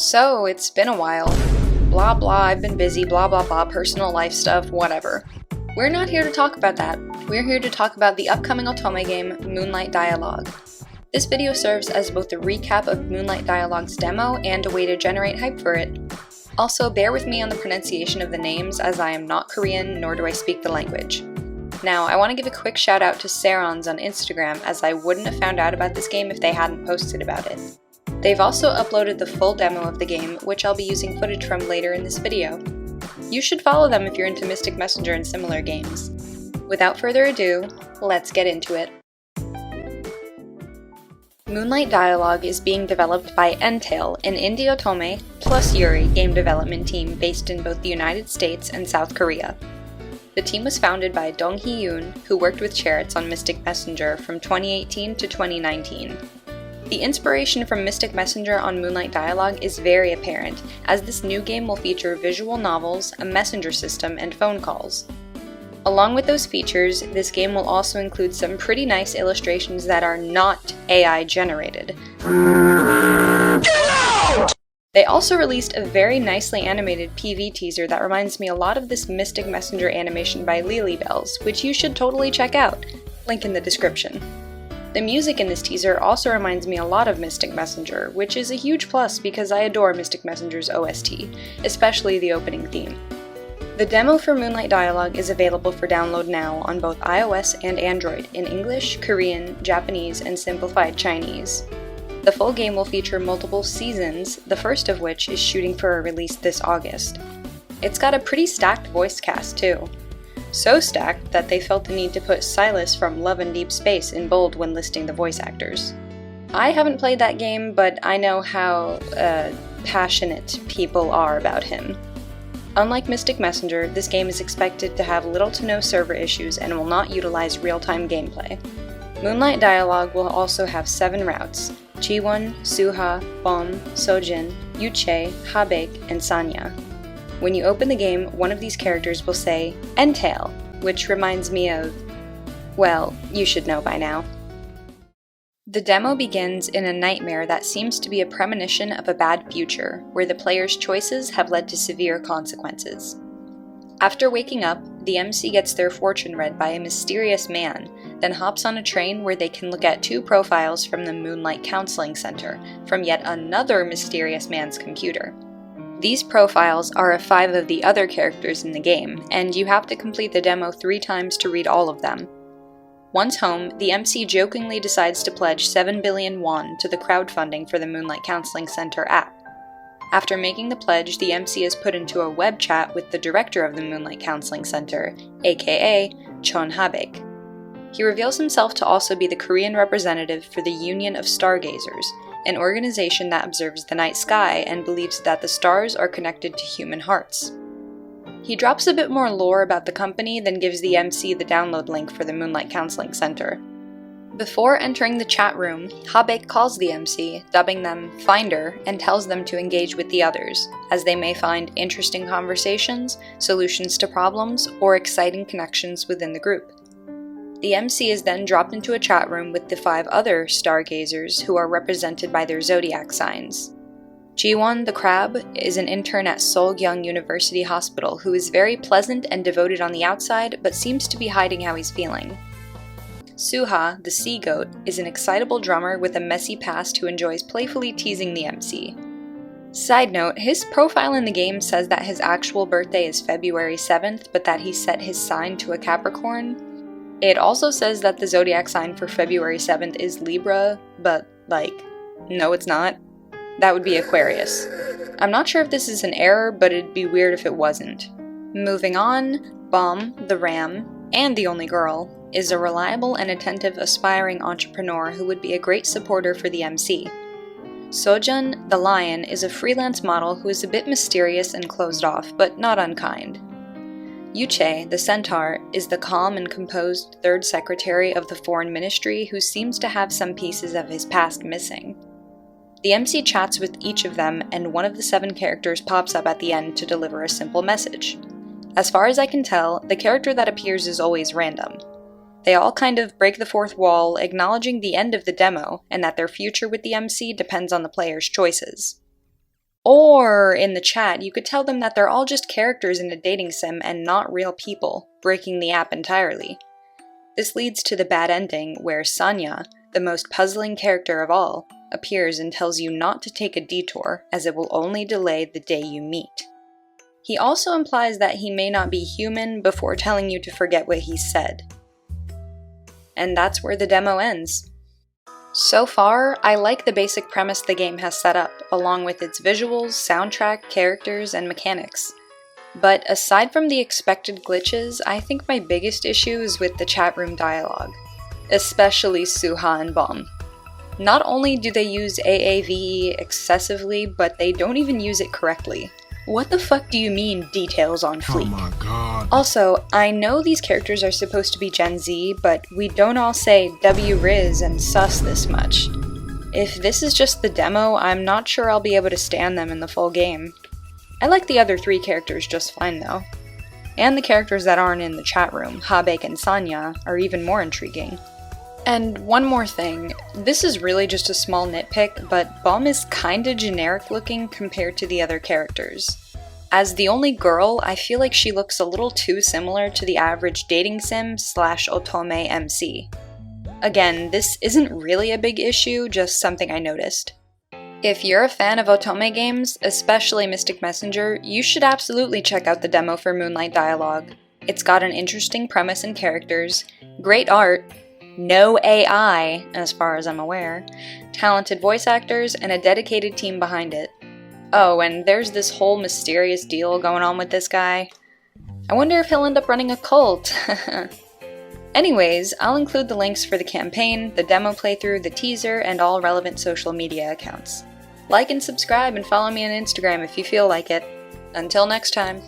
So, it's been a while. Blah blah, I've been busy, blah blah blah, personal life stuff, whatever. We're not here to talk about that. We're here to talk about the upcoming Otome game, Moonlight Dialogue. This video serves as both a recap of Moonlight Dialogue's demo and a way to generate hype for it. Also, bear with me on the pronunciation of the names, as I am not Korean, nor do I speak the language. Now, I want to give a quick shout out to Sarons on Instagram, as I wouldn't have found out about this game if they hadn't posted about it. They've also uploaded the full demo of the game, which I'll be using footage from later in this video. You should follow them if you're into Mystic Messenger and similar games. Without further ado, let's get into it. Moonlight Dialogue is being developed by NTale, an indie Otome plus Yuri game development team based in both the United States and South Korea. The team was founded by Dong Hee-yoon, who worked with Chariots on Mystic Messenger from 2018 to 2019. The inspiration from Mystic Messenger on Moonlight Dialogue is very apparent, as this new game will feature visual novels, a messenger system, and phone calls. Along with those features, this game will also include some pretty nice illustrations that are not AI generated. They also released a very nicely animated PV teaser that reminds me a lot of this Mystic Messenger animation by Lilybells, which you should totally check out. Link in the description. The music in this teaser also reminds me a lot of Mystic Messenger, which is a huge plus because I adore Mystic Messenger's OST, especially the opening theme. The demo for Moonlight Dialogue is available for download now on both iOS and Android in English, Korean, Japanese, and simplified Chinese. The full game will feature multiple seasons, the first of which is shooting for a release this August. It's got a pretty stacked voice cast too. So stacked that they felt the need to put Sylus from Love and Deep Space in bold when listing the voice actors. I haven't played that game, but I know how passionate people are about him. Unlike Mystic Messenger, this game is expected to have little to no server issues and will not utilize real-time gameplay. Moonlight Dialogue will also have 7 routes: Jiwon, Suha, Bom, Sojin, Yuche, Habek, and Sanya. When you open the game, one of these characters will say, NTale, which reminds me of, well, you should know by now. The demo begins in a nightmare that seems to be a premonition of a bad future, where the player's choices have led to severe consequences. After waking up, the MC gets their fortune read by a mysterious man, then hops on a train where they can look at 2 profiles from the Moonlight Counseling Center, from yet another mysterious man's computer. These profiles are of 5 of the other characters in the game, and you have to complete the demo 3 times to read all of them. Once home, the MC jokingly decides to pledge 7 billion won to the crowdfunding for the Moonlight Counseling Center app. After making the pledge, the MC is put into a web chat with the director of the Moonlight Counseling Center, aka Chon Habek. He reveals himself to also be the Korean representative for the Union of Stargazers, an organization that observes the night sky and believes that the stars are connected to human hearts. He drops a bit more lore about the company, then gives the MC the download link for the Moonlight Counseling Center. Before entering the chat room, Habek calls the MC, dubbing them Finder, and tells them to engage with the others, as they may find interesting conversations, solutions to problems, or exciting connections within the group. The MC is then dropped into a chat room with the 5 other stargazers who are represented by their zodiac signs. Jiwon the Crab is an intern at Seoul-Young University Hospital who is very pleasant and devoted on the outside, but seems to be hiding how he's feeling. Suha, the Sea Goat, is an excitable drummer with a messy past who enjoys playfully teasing the MC. Side note, his profile in the game says that his actual birthday is February 7th, but that he set his sign to a Capricorn. It also says that the zodiac sign for February 7th is Libra, but, no it's not. That would be Aquarius. I'm not sure if this is an error, but it'd be weird if it wasn't. Moving on, Bom, the Ram, and the only girl, is a reliable and attentive aspiring entrepreneur who would be a great supporter for the MC. Sojun, the Lion, is a freelance model who is a bit mysterious and closed off, but not unkind. Yuche, the Centaur, is the calm and composed 3rd Secretary of the Foreign Ministry who seems to have some pieces of his past missing. The MC chats with each of them, and one of the 7 characters pops up at the end to deliver a simple message. As far as I can tell, the character that appears is always random. They all kind of break the 4th wall, acknowledging the end of the demo, and that their future with the MC depends on the player's choices. Or in the chat, you could tell them that they're all just characters in a dating sim and not real people, breaking the app entirely. This leads to the bad ending where Sanya, the most puzzling character of all, appears and tells you not to take a detour as it will only delay the day you meet. He also implies that he may not be human before telling you to forget what he said. And that's where the demo ends. So far, I like the basic premise the game has set up, along with its visuals, soundtrack, characters, and mechanics. But aside from the expected glitches, I think my biggest issue is with the chat room dialogue, especially Suha and Bomb. Not only do they use AAVE excessively, but they don't even use it correctly. What the fuck do you mean, details on fleek? Oh my god. Also, I know these characters are supposed to be Gen Z, but we don't all say W-Riz and sus this much. If this is just the demo, I'm not sure I'll be able to stand them in the full game. I like the other 3 characters just fine though. And the characters that aren't in the chat room, Habek and Sanya, are even more intriguing. And one more thing, this is really just a small nitpick, but Bomb is kinda generic looking compared to the other characters. As the only girl, I feel like she looks a little too similar to the average dating sim / Otome MC. Again, this isn't really a big issue, just something I noticed. If you're a fan of Otome games, especially Mystic Messenger, you should absolutely check out the demo for Moonlight Dialogue. It's got an interesting premise and characters, great art, no AI, as far as I'm aware, talented voice actors, and a dedicated team behind it. Oh, and there's this whole mysterious deal going on with this guy. I wonder if he'll end up running a cult. Anyways, I'll include the links for the campaign, the demo playthrough, the teaser, and all relevant social media accounts. Like and subscribe and follow me on Instagram if you feel like it. Until next time.